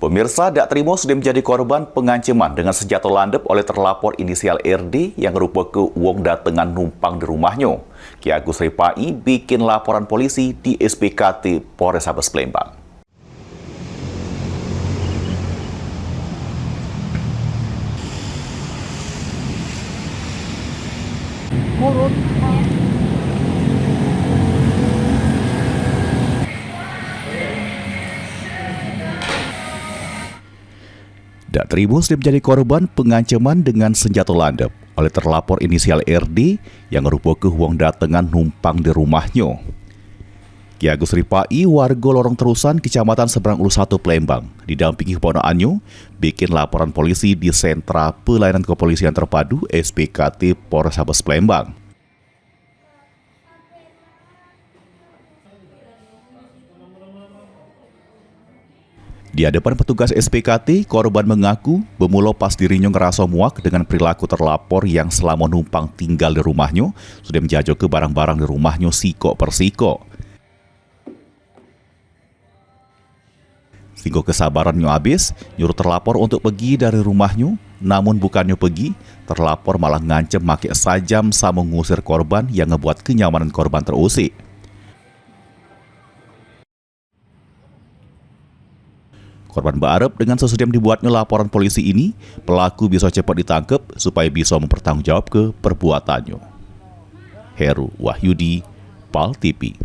Pemirsa, Dak Trimo sudah menjadi korban pengancaman dengan senjata landep oleh terlapor inisial RD yang merupakan uang datengan numpang di rumahnya. Ki Agus Ripai bikin laporan polisi di SPKT Polrestabes Palembang. Dak Trimo sudah menjadi korban pengancaman dengan senjata landep oleh terlapor inisial RD yang merupakan uang datengan numpang di rumahnya. Ki Agus Ripai, warga Lorong Terusan, Kecamatan Seberang Ulus 1 Palembang, didampingi keponakannya, bikin laporan polisi di Sentra Pelayanan Kepolisian Terpadu SPKT Polrestabes Palembang. Di hadapan petugas SPKT, korban mengaku bermula pas dirinya ngerasa muak dengan perilaku terlapor yang selama numpang tinggal di rumahnya sudah menjajah ke barang-barang di rumahnya siko persiko. Sehingga kesabarannya habis, nyuruh terlapor untuk pergi dari rumahnya, namun bukannya pergi, terlapor malah ngancem make sajam sama mengusir korban yang ngebuat kenyamanan korban terusik. Korban berharap dengan sesudah dibuatnya laporan polisi ini, pelaku bisa cepat ditangkap supaya bisa mempertanggungjawab ke perbuatannya. Heru Wahyudi, PAL TV.